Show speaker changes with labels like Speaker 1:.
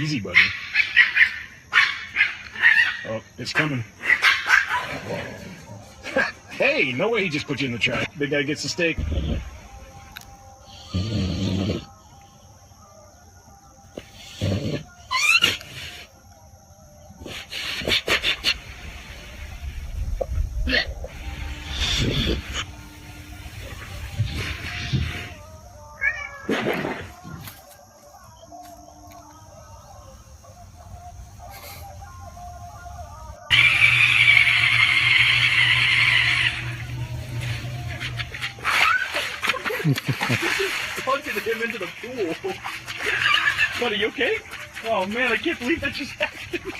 Speaker 1: Easy, buddy. Oh, it's coming. Hey, no way he just put you in the trap. Big guy gets the steak. Punted him into the pool. Buddy, you okay? Oh man, I can't believe that just happened.